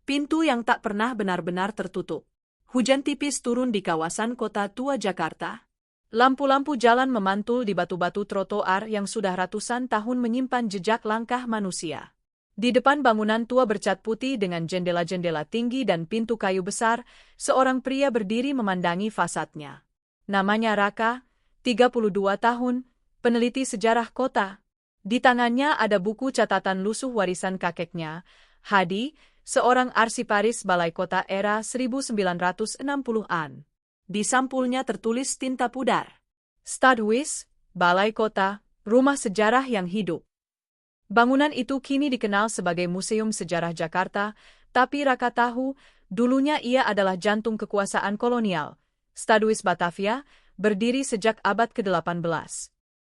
Pintu yang tak pernah benar-benar tertutup. Hujan tipis turun di kawasan kota tua Jakarta. Lampu-lampu jalan memantul di batu-batu trotoar yang sudah ratusan tahun menyimpan jejak langkah manusia. Di depan bangunan tua bercat putih dengan jendela-jendela tinggi dan pintu kayu besar, seorang pria berdiri memandangi fasadnya. Namanya Raka, 32 tahun, peneliti sejarah kota. Di tangannya ada buku catatan lusuh warisan kakeknya, Hadi, seorang arsiparis balai kota era 1960-an. Di sampulnya tertulis tinta pudar. Stadhuis, Balai Kota, Rumah Sejarah yang Hidup. Bangunan itu kini dikenal sebagai Museum Sejarah Jakarta, tapi Raka tahu, dulunya ia adalah jantung kekuasaan kolonial. Stadhuis Batavia, berdiri sejak abad ke-18.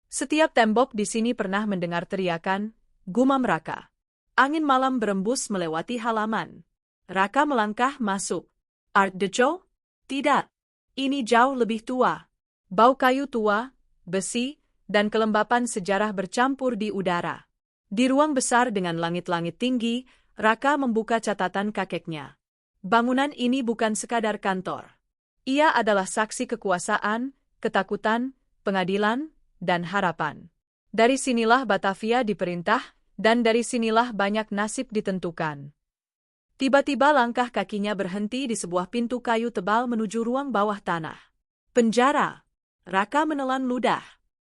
Setiap tembok di sini pernah mendengar teriakan, gumam Raka. Angin malam berembus melewati halaman. Raka melangkah masuk. Art Deco? Tidak. Ini jauh lebih tua. Bau kayu tua, besi, dan kelembapan sejarah bercampur di udara. Di ruang besar dengan langit-langit tinggi, Raka membuka catatan kakeknya. Bangunan ini bukan sekadar kantor. Ia adalah saksi kekuasaan, ketakutan, pengadilan, dan harapan. Dari sinilah Batavia diperintah, dan dari sinilah banyak nasib ditentukan. Tiba-tiba langkah kakinya berhenti di sebuah pintu kayu tebal menuju ruang bawah tanah. Penjara. Raka menelan ludah.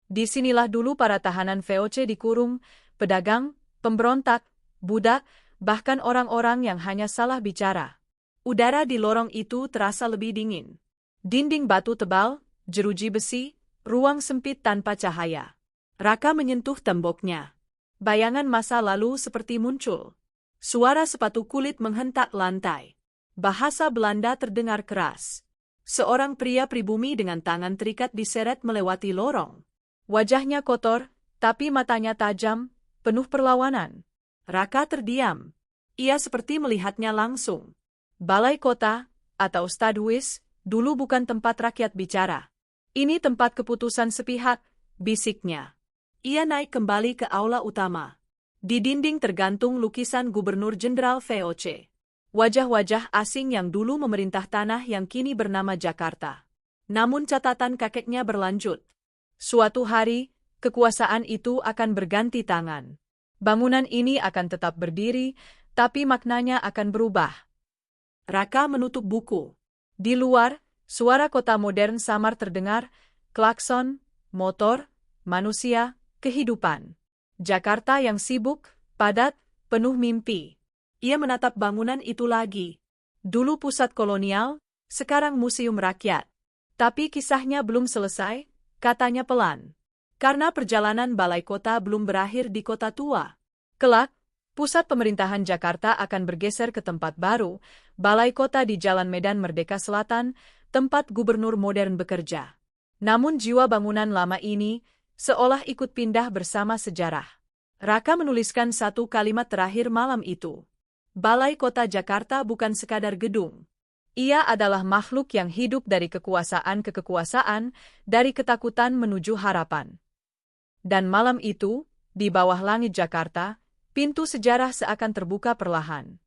Di sinilah dulu para tahanan VOC dikurung, pedagang, pemberontak, budak, bahkan orang-orang yang hanya salah bicara. Udara di lorong itu terasa lebih dingin. Dinding batu tebal, jeruji besi, ruang sempit tanpa cahaya. Raka menyentuh temboknya. Bayangan masa lalu seperti muncul. Suara sepatu kulit menghentak lantai. Bahasa Belanda terdengar keras. Seorang pria pribumi dengan tangan terikat diseret melewati lorong. Wajahnya kotor, tapi matanya tajam, penuh perlawanan. Raka terdiam. Ia seperti melihatnya langsung. Balai Kota, atau Stadhuis, dulu bukan tempat rakyat bicara. Ini tempat keputusan sepihak, bisiknya. Ia naik kembali ke aula utama. Di dinding tergantung lukisan Gubernur Jenderal VOC. Wajah-wajah asing yang dulu memerintah tanah yang kini bernama Jakarta. Namun catatan kakeknya berlanjut. Suatu hari, kekuasaan itu akan berganti tangan. Bangunan ini akan tetap berdiri, tapi maknanya akan berubah. Raka menutup buku. Di luar, suara kota modern samar terdengar, klakson, motor, manusia, kehidupan. Jakarta yang sibuk, padat, penuh mimpi. Ia menatap bangunan itu lagi. Dulu pusat kolonial, sekarang museum rakyat. Tapi kisahnya belum selesai, katanya pelan. Karena perjalanan balai kota belum berakhir di kota tua. Kelak, pusat pemerintahan Jakarta akan bergeser ke tempat baru, balai kota di Jalan Medan Merdeka Selatan, tempat gubernur modern bekerja. Namun jiwa bangunan lama ini, seolah ikut pindah bersama sejarah. Raka menuliskan satu kalimat terakhir malam itu. Balai Kota Jakarta bukan sekadar gedung. Ia adalah makhluk yang hidup dari kekuasaan ke kekuasaan, dari ketakutan menuju harapan. Dan malam itu, di bawah langit Jakarta, pintu sejarah seakan terbuka perlahan.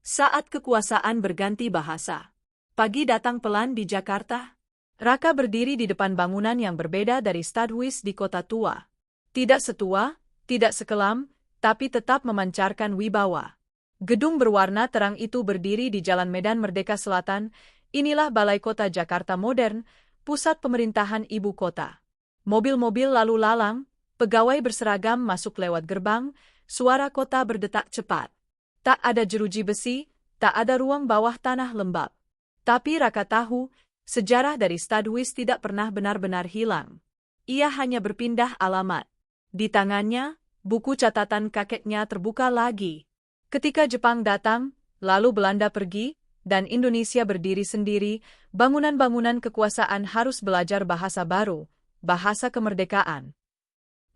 Saat kekuasaan berganti bahasa. Pagi datang pelan di Jakarta. Raka berdiri di depan bangunan yang berbeda dari Stadhuis di kota tua. Tidak setua, tidak sekelam, tapi tetap memancarkan wibawa. Gedung berwarna terang itu berdiri di Jalan Medan Merdeka Selatan. Inilah Balai Kota Jakarta modern, pusat pemerintahan ibu kota. Mobil-mobil lalu lalang, pegawai berseragam masuk lewat gerbang, suara kota berdetak cepat. Tak ada jeruji besi, tak ada ruang bawah tanah lembab. Tapi Raka tahu, sejarah dari Stadhuis tidak pernah benar-benar hilang. Ia hanya berpindah alamat. Di tangannya, buku catatan kakeknya terbuka lagi. Ketika Jepang datang, lalu Belanda pergi, dan Indonesia berdiri sendiri, bangunan-bangunan kekuasaan harus belajar bahasa baru, bahasa kemerdekaan.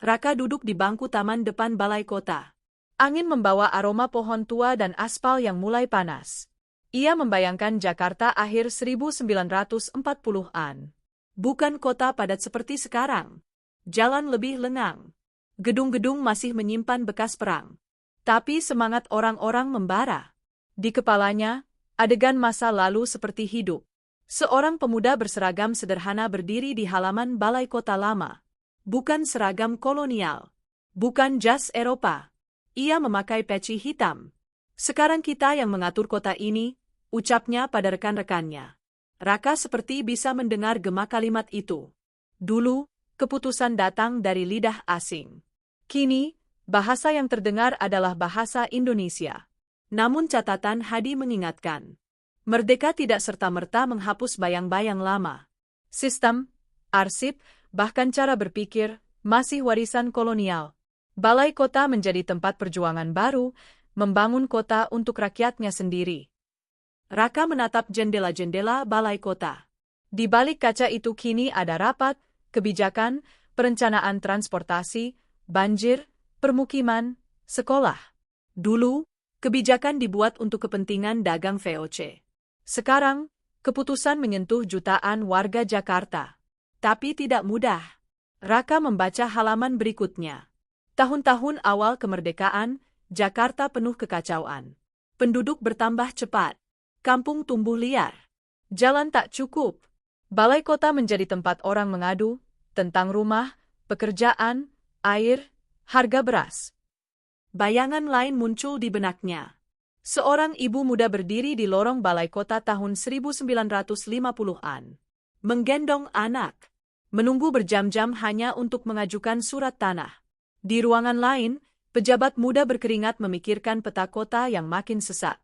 Raka duduk di bangku taman depan balai kota. Angin membawa aroma pohon tua dan aspal yang mulai panas. Ia membayangkan Jakarta akhir 1940-an. Bukan kota padat seperti sekarang. Jalan lebih lengang. Gedung-gedung masih menyimpan bekas perang. Tapi semangat orang-orang membara. Di kepalanya, adegan masa lalu seperti hidup. Seorang pemuda berseragam sederhana berdiri di halaman balai kota lama. Bukan seragam kolonial. Bukan jas Eropa. Ia memakai peci hitam. Sekarang kita yang mengatur kota ini, ucapnya pada rekan-rekannya. Raka seperti bisa mendengar gema kalimat itu. Dulu, keputusan datang dari lidah asing. Kini, bahasa yang terdengar adalah bahasa Indonesia. Namun catatan Hadi mengingatkan. Merdeka tidak serta-merta menghapus bayang-bayang lama. Sistem, arsip, bahkan cara berpikir, masih warisan kolonial. Balai kota menjadi tempat perjuangan baru, membangun kota untuk rakyatnya sendiri. Raka menatap jendela-jendela balai kota. Di balik kaca itu kini ada rapat, kebijakan, perencanaan transportasi, banjir, permukiman, sekolah. Dulu, kebijakan dibuat untuk kepentingan dagang VOC. Sekarang, keputusan menyentuh jutaan warga Jakarta. Tapi tidak mudah. Raka membaca halaman berikutnya. Tahun-tahun awal kemerdekaan, Jakarta penuh kekacauan. Penduduk bertambah cepat. Kampung tumbuh liar. Jalan tak cukup. Balai kota menjadi tempat orang mengadu tentang rumah, pekerjaan, air, harga beras. Bayangan lain muncul di benaknya. Seorang ibu muda berdiri di lorong balai kota tahun 1950-an. Menggendong anak. Menunggu berjam-jam hanya untuk mengajukan surat tanah. Di ruangan lain, pejabat muda berkeringat memikirkan peta kota yang makin sesat.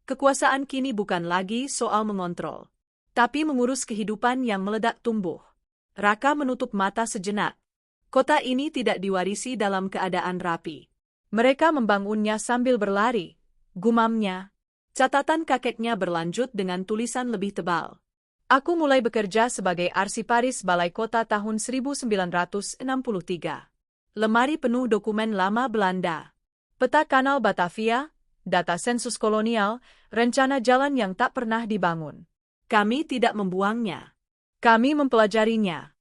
Kekuasaan kini bukan lagi soal mengontrol, tapi mengurus kehidupan yang meledak tumbuh. Raka menutup mata sejenak. Kota ini tidak diwarisi dalam keadaan rapi. Mereka membangunnya sambil berlari. Gumamnya. Catatan kakeknya berlanjut dengan tulisan lebih tebal. Aku mulai bekerja sebagai arsiparis balai kota tahun 1963. Lemari penuh dokumen lama Belanda. Peta kanal Batavia, data sensus kolonial, rencana jalan yang tak pernah dibangun. Kami tidak membuangnya. Kami mempelajarinya.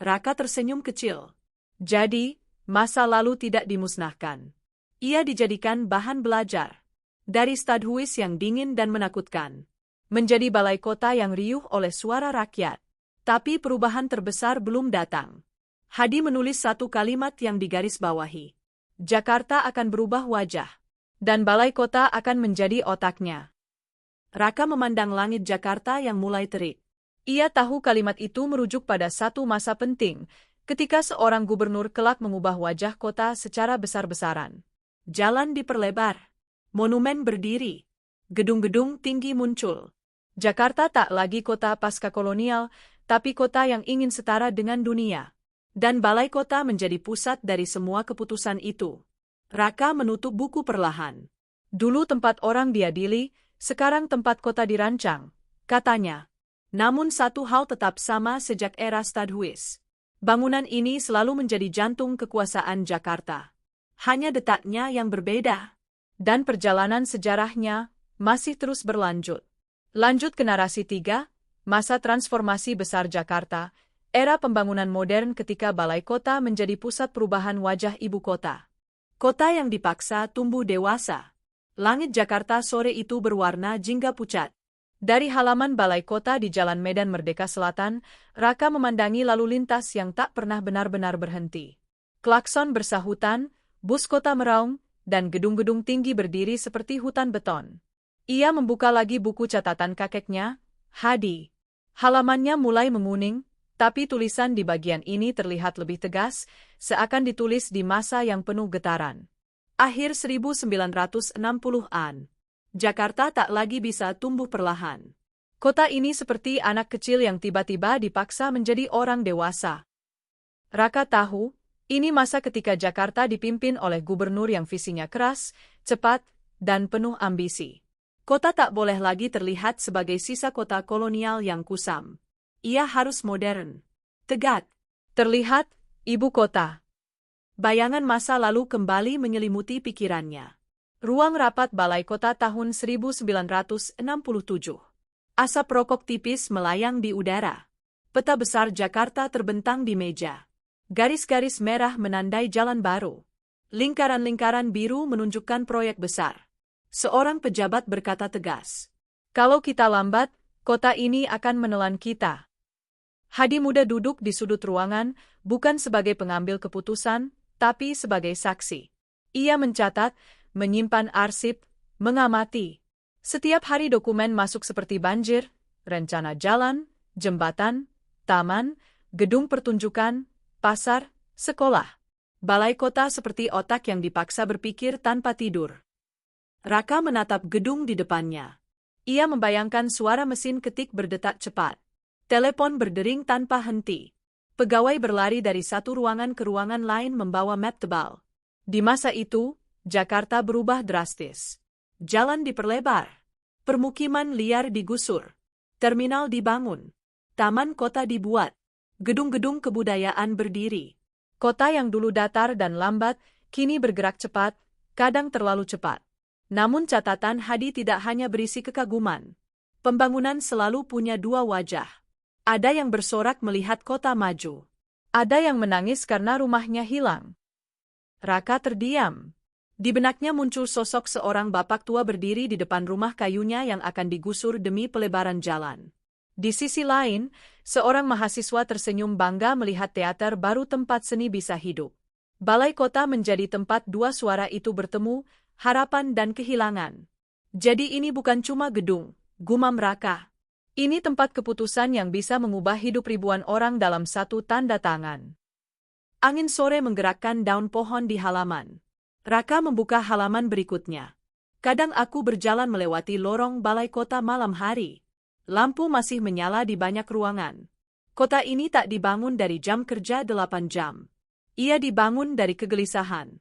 Raka tersenyum kecil. Jadi, masa lalu tidak dimusnahkan. Ia dijadikan bahan belajar. Dari Stadhuis yang dingin dan menakutkan, menjadi balai kota yang riuh oleh suara rakyat. Tapi perubahan terbesar belum datang. Hadi menulis satu kalimat yang digarisbawahi. Jakarta akan berubah wajah. Dan balai kota akan menjadi otaknya. Raka memandang langit Jakarta yang mulai terik. Ia tahu kalimat itu merujuk pada satu masa penting, ketika seorang gubernur kelak mengubah wajah kota secara besar-besaran. Jalan diperlebar. Monumen berdiri. Gedung-gedung tinggi muncul. Jakarta tak lagi kota pasca kolonial, tapi kota yang ingin setara dengan dunia. Dan balai kota menjadi pusat dari semua keputusan itu. Raka menutup buku perlahan. Dulu tempat orang diadili, sekarang tempat kota dirancang, katanya. Namun satu hal tetap sama sejak era Stadhuis. Bangunan ini selalu menjadi jantung kekuasaan Jakarta. Hanya detaknya yang berbeda. Dan perjalanan sejarahnya masih terus berlanjut. Lanjut ke narasi 3, masa transformasi besar Jakarta, era pembangunan modern ketika balai kota menjadi pusat perubahan wajah ibu kota. Kota yang dipaksa tumbuh dewasa. Langit Jakarta sore itu berwarna jingga pucat. Dari halaman balai kota di Jalan Medan Merdeka Selatan, Raka memandangi lalu lintas yang tak pernah benar-benar berhenti. Klakson bersahutan, bus kota meraung, dan gedung-gedung tinggi berdiri seperti hutan beton. Ia membuka lagi buku catatan kakeknya, Hadi. Halamannya mulai menguning, tapi tulisan di bagian ini terlihat lebih tegas, seakan ditulis di masa yang penuh getaran. Akhir 1960-an. Jakarta tak lagi bisa tumbuh perlahan. Kota ini seperti anak kecil yang tiba-tiba dipaksa menjadi orang dewasa. Raka tahu, ini masa ketika Jakarta dipimpin oleh gubernur yang visinya keras, cepat, dan penuh ambisi. Kota tak boleh lagi terlihat sebagai sisa kota kolonial yang kusam. Ia harus modern, tegak. Terlihat, ibu kota. Bayangan masa lalu kembali menyelimuti pikirannya. Ruang rapat balai kota tahun 1967. Asap rokok tipis melayang di udara. Peta besar Jakarta terbentang di meja. Garis-garis merah menandai jalan baru. Lingkaran-lingkaran biru menunjukkan proyek besar. Seorang pejabat berkata tegas. Kalau kita lambat, kota ini akan menelan kita. Hadi muda duduk di sudut ruangan, bukan sebagai pengambil keputusan, tapi sebagai saksi. Ia mencatat, menyimpan arsip, mengamati. Setiap hari dokumen masuk seperti banjir, rencana jalan, jembatan, taman, gedung pertunjukan, pasar, sekolah. Balai kota seperti otak yang dipaksa berpikir tanpa tidur. Raka menatap gedung di depannya. Ia membayangkan suara mesin ketik berdetak cepat. Telepon berdering tanpa henti. Pegawai berlari dari satu ruangan ke ruangan lain membawa map tebal. Di masa itu, Jakarta berubah drastis. Jalan diperlebar. Permukiman liar digusur. Terminal dibangun. Taman kota dibuat. Gedung-gedung kebudayaan berdiri. Kota yang dulu datar dan lambat, kini bergerak cepat, kadang terlalu cepat. Namun catatan Hadi tidak hanya berisi kekaguman. Pembangunan selalu punya dua wajah. Ada yang bersorak melihat kota maju. Ada yang menangis karena rumahnya hilang. Raka terdiam. Di benaknya muncul sosok seorang bapak tua berdiri di depan rumah kayunya yang akan digusur demi pelebaran jalan. Di sisi lain, seorang mahasiswa tersenyum bangga melihat teater baru tempat seni bisa hidup. Balai kota menjadi tempat dua suara itu bertemu, harapan dan kehilangan. Jadi ini bukan cuma gedung, gumam Raka. Ini tempat keputusan yang bisa mengubah hidup ribuan orang dalam satu tanda tangan. Angin sore menggerakkan daun pohon di halaman. Raka membuka halaman berikutnya. Kadang aku berjalan melewati lorong balai kota malam hari. Lampu masih menyala di banyak ruangan. Kota ini tak dibangun dari jam kerja 8 jam. Ia dibangun dari kegelisahan.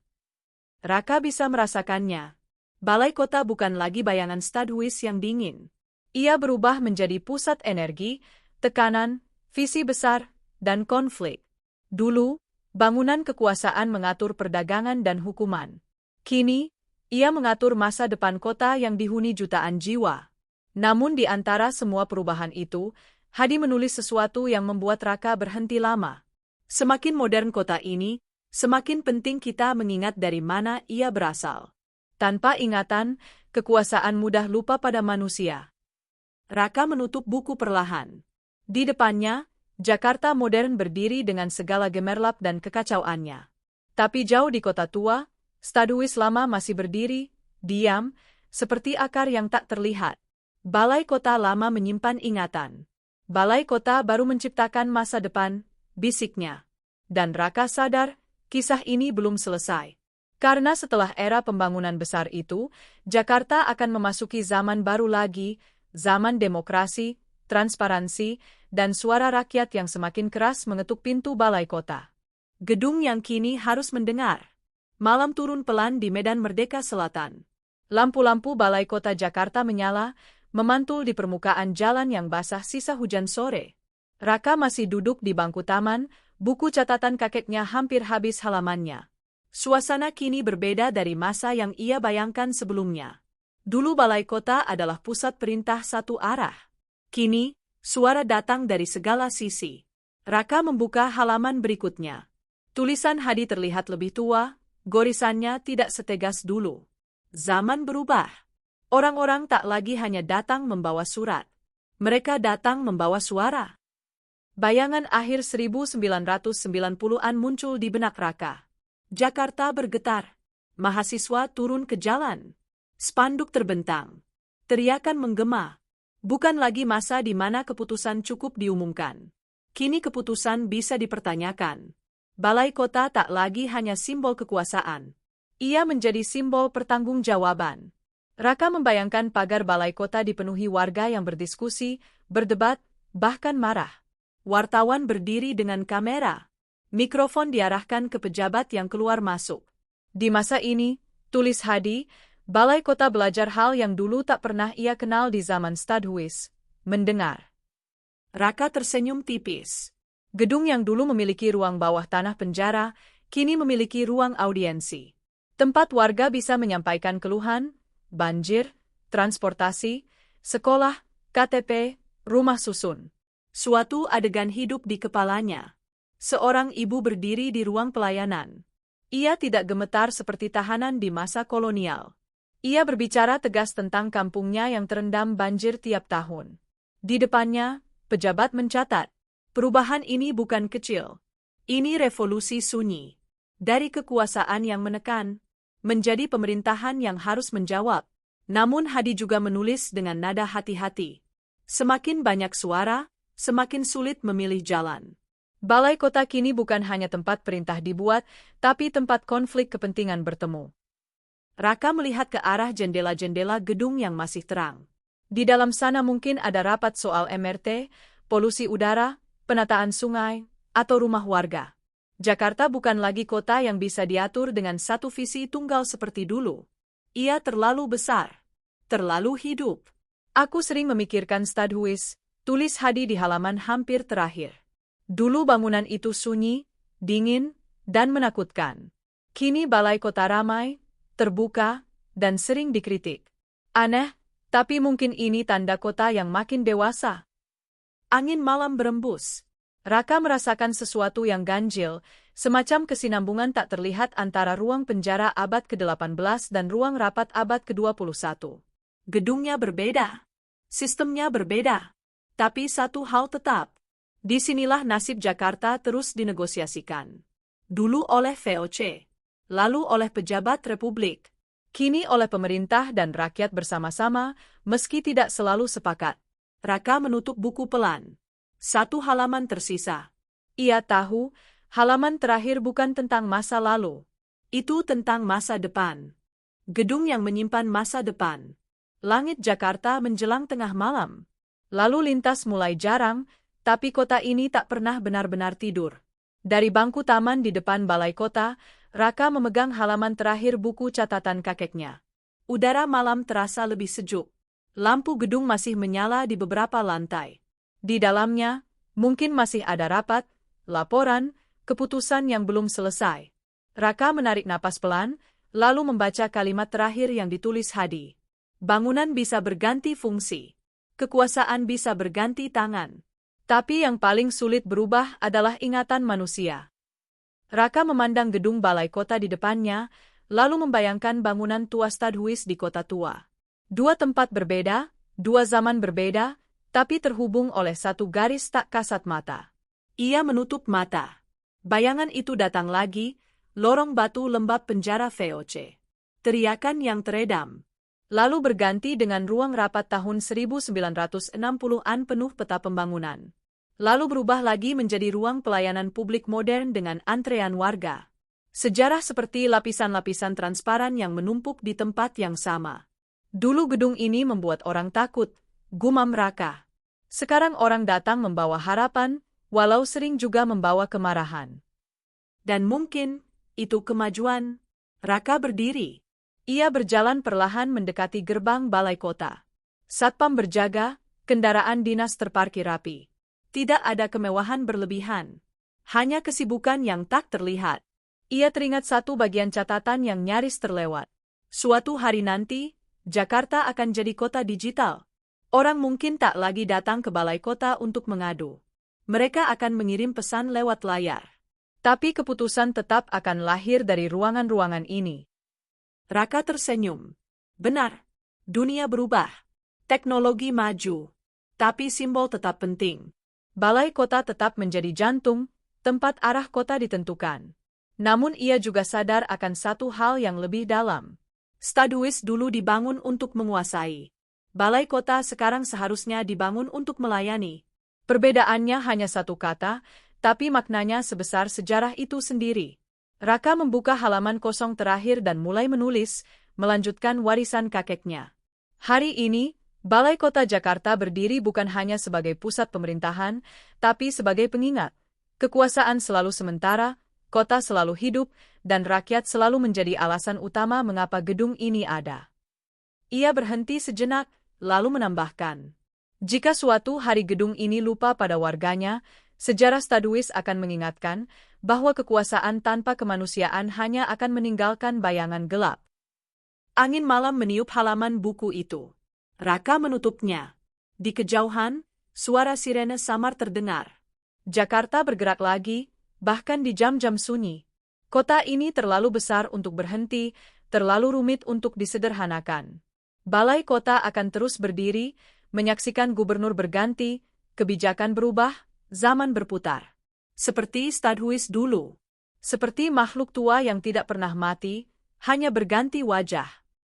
Raka bisa merasakannya. Balai kota bukan lagi bayangan Stadhuis yang dingin. Ia berubah menjadi pusat energi, tekanan, visi besar, dan konflik. Dulu, bangunan kekuasaan mengatur perdagangan dan hukuman. Kini, ia mengatur masa depan kota yang dihuni jutaan jiwa. Namun di antara semua perubahan itu, Hadi menulis sesuatu yang membuat Raka berhenti lama. Semakin modern kota ini, semakin penting kita mengingat dari mana ia berasal. Tanpa ingatan, kekuasaan mudah lupa pada manusia. Raka menutup buku perlahan. Di depannya, Jakarta modern berdiri dengan segala gemerlap dan kekacauannya. Tapi jauh di kota tua, Stadhuis lama masih berdiri, diam, seperti akar yang tak terlihat. Balai kota lama menyimpan ingatan. Balai kota baru menciptakan masa depan, bisiknya. Dan Raka sadar, kisah ini belum selesai. Karena setelah era pembangunan besar itu, Jakarta akan memasuki zaman baru lagi, zaman demokrasi, transparansi, dan suara rakyat yang semakin keras mengetuk pintu balai kota. Gedung yang kini harus mendengar. Malam turun pelan di Medan Merdeka Selatan. Lampu-lampu balai kota Jakarta menyala, memantul di permukaan jalan yang basah sisa hujan sore. Raka masih duduk di bangku taman, buku catatan kakeknya hampir habis halamannya. Suasana kini berbeda dari masa yang ia bayangkan sebelumnya. Dulu balai kota adalah pusat perintah satu arah. Kini, suara datang dari segala sisi. Raka membuka halaman berikutnya. Tulisan Hadi terlihat lebih tua, gorisannya tidak setegas dulu. Zaman berubah. Orang-orang tak lagi hanya datang membawa surat. Mereka datang membawa suara. Bayangan akhir 1990-an muncul di benak Raka. Jakarta bergetar. Mahasiswa turun ke jalan. Spanduk terbentang. Teriakan menggema. Bukan lagi masa di mana keputusan cukup diumumkan. Kini keputusan bisa dipertanyakan. Balai kota tak lagi hanya simbol kekuasaan. Ia menjadi simbol pertanggungjawaban. Raka membayangkan pagar balai kota dipenuhi warga yang berdiskusi, berdebat, bahkan marah. Wartawan berdiri dengan kamera. Mikrofon diarahkan ke pejabat yang keluar masuk. Di masa ini, tulis Hadi, balai kota belajar hal yang dulu tak pernah ia kenal di zaman Stadhuis. Mendengar. Raka tersenyum tipis. Gedung yang dulu memiliki ruang bawah tanah penjara, kini memiliki ruang audiensi. Tempat warga bisa menyampaikan keluhan, banjir, transportasi, sekolah, KTP, rumah susun. Suatu adegan hidup di kepalanya. Seorang ibu berdiri di ruang pelayanan. Ia tidak gemetar seperti tahanan di masa kolonial. Ia berbicara tegas tentang kampungnya yang terendam banjir tiap tahun. Di depannya, pejabat mencatat, perubahan ini bukan kecil. Ini revolusi sunyi. Dari kekuasaan yang menekan, menjadi pemerintahan yang harus menjawab. Namun Hadi juga menulis dengan nada hati-hati. Semakin banyak suara, semakin sulit memilih jalan. Balai kota kini bukan hanya tempat perintah dibuat, tapi tempat konflik kepentingan bertemu. Raka melihat ke arah jendela-jendela gedung yang masih terang. Di dalam sana mungkin ada rapat soal MRT, polusi udara, penataan sungai, atau rumah warga. Jakarta bukan lagi kota yang bisa diatur dengan satu visi tunggal seperti dulu. Ia terlalu besar, terlalu hidup. Aku sering memikirkan Stadhuis, tulis Hadi di halaman hampir terakhir. Dulu bangunan itu sunyi, dingin, dan menakutkan. Kini balai kota ramai, terbuka, dan sering dikritik. Aneh, tapi mungkin ini tanda kota yang makin dewasa. Angin malam berembus. Raka merasakan sesuatu yang ganjil, semacam kesinambungan tak terlihat antara ruang penjara abad ke-18 dan ruang rapat abad ke-21. Gedungnya berbeda. Sistemnya berbeda. Tapi satu hal tetap. Disinilah nasib Jakarta terus dinegosiasikan. Dulu oleh VOC, lalu oleh pejabat Republik, kini oleh pemerintah dan rakyat bersama-sama, meski tidak selalu sepakat. Raka menutup buku pelan. Satu halaman tersisa. Ia tahu, halaman terakhir bukan tentang masa lalu. Itu tentang masa depan. Gedung yang menyimpan masa depan. Langit Jakarta menjelang tengah malam. Lalu lintas mulai jarang, tapi kota ini tak pernah benar-benar tidur. Dari bangku taman di depan balai kota, Raka memegang halaman terakhir buku catatan kakeknya. Udara malam terasa lebih sejuk. Lampu gedung masih menyala di beberapa lantai. Di dalamnya, mungkin masih ada rapat, laporan, keputusan yang belum selesai. Raka menarik napas pelan, lalu membaca kalimat terakhir yang ditulis Hadi. Bangunan bisa berganti fungsi. Kekuasaan bisa berganti tangan. Tapi yang paling sulit berubah adalah ingatan manusia. Raka memandang gedung balai kota di depannya, lalu membayangkan bangunan tua Stadhuis di kota tua. Dua tempat berbeda, dua zaman berbeda, tapi terhubung oleh satu garis tak kasat mata. Ia menutup mata. Bayangan itu datang lagi, lorong batu lembab penjara VOC. Teriakan yang teredam. Lalu berganti dengan ruang rapat tahun 1960-an penuh peta pembangunan. Lalu berubah lagi menjadi ruang pelayanan publik modern dengan antrean warga. Sejarah seperti lapisan-lapisan transparan yang menumpuk di tempat yang sama. Dulu gedung ini membuat orang takut, gumam Raka. Sekarang orang datang membawa harapan, walau sering juga membawa kemarahan. Dan mungkin, itu kemajuan. Raka berdiri. Ia berjalan perlahan mendekati gerbang balai kota. Satpam berjaga, kendaraan dinas terparkir rapi. Tidak ada kemewahan berlebihan. Hanya kesibukan yang tak terlihat. Ia teringat satu bagian catatan yang nyaris terlewat. Suatu hari nanti, Jakarta akan jadi kota digital. Orang mungkin tak lagi datang ke balai kota untuk mengadu. Mereka akan mengirim pesan lewat layar. Tapi keputusan tetap akan lahir dari ruangan-ruangan ini. Raka tersenyum. Benar, dunia berubah. Teknologi maju. Tapi simbol tetap penting. Balai kota tetap menjadi jantung, tempat arah kota ditentukan. Namun ia juga sadar akan satu hal yang lebih dalam. Stadhuis dulu dibangun untuk menguasai. Balai kota sekarang seharusnya dibangun untuk melayani. Perbedaannya hanya satu kata, tapi maknanya sebesar sejarah itu sendiri. Raka membuka halaman kosong terakhir dan mulai menulis, melanjutkan warisan kakeknya. Hari ini, Balai Kota Jakarta berdiri bukan hanya sebagai pusat pemerintahan, tapi sebagai pengingat. Kekuasaan selalu sementara, kota selalu hidup, dan rakyat selalu menjadi alasan utama mengapa gedung ini ada. Ia berhenti sejenak, lalu menambahkan. Jika suatu hari gedung ini lupa pada warganya, sejarah Stadhuis akan mengingatkan bahwa kekuasaan tanpa kemanusiaan hanya akan meninggalkan bayangan gelap. Angin malam meniup halaman buku itu. Raka menutupnya. Di kejauhan, suara sirene samar terdengar. Jakarta bergerak lagi, bahkan di jam-jam sunyi. Kota ini terlalu besar untuk berhenti, terlalu rumit untuk disederhanakan. Balai kota akan terus berdiri, menyaksikan gubernur berganti, kebijakan berubah, zaman berputar. Seperti Stadhuis dulu. Seperti makhluk tua yang tidak pernah mati, hanya berganti wajah.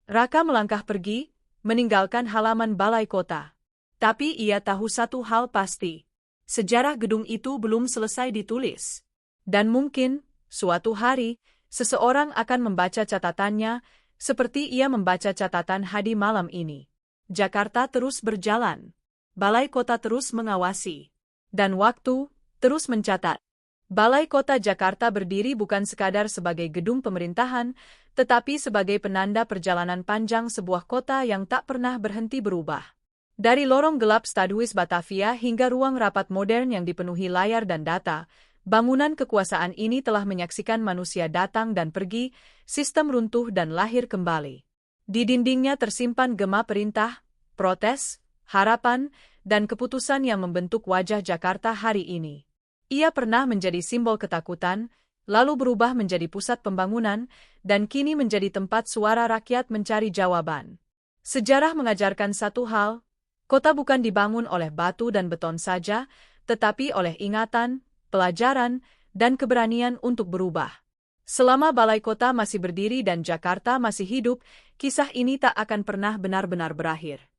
Raka melangkah pergi, meninggalkan halaman balai kota. Tapi ia tahu satu hal pasti. Sejarah gedung itu belum selesai ditulis. Dan mungkin, suatu hari, seseorang akan membaca catatannya, seperti ia membaca catatan Hadi malam ini. Jakarta terus berjalan. Balai kota terus mengawasi. Dan waktu terus mencatat. Balai Kota Jakarta berdiri bukan sekadar sebagai gedung pemerintahan, tetapi sebagai penanda perjalanan panjang sebuah kota yang tak pernah berhenti berubah. Dari lorong gelap Stadhuis Batavia hingga ruang rapat modern yang dipenuhi layar dan data, bangunan kekuasaan ini telah menyaksikan manusia datang dan pergi, sistem runtuh dan lahir kembali. Di dindingnya tersimpan gema perintah, protes, harapan, dan keputusan yang membentuk wajah Jakarta hari ini. Ia pernah menjadi simbol ketakutan, lalu berubah menjadi pusat pembangunan, dan kini menjadi tempat suara rakyat mencari jawaban. Sejarah mengajarkan satu hal, kota bukan dibangun oleh batu dan beton saja, tetapi oleh ingatan, pelajaran, dan keberanian untuk berubah. Selama balai kota masih berdiri dan Jakarta masih hidup, kisah ini tak akan pernah benar-benar berakhir.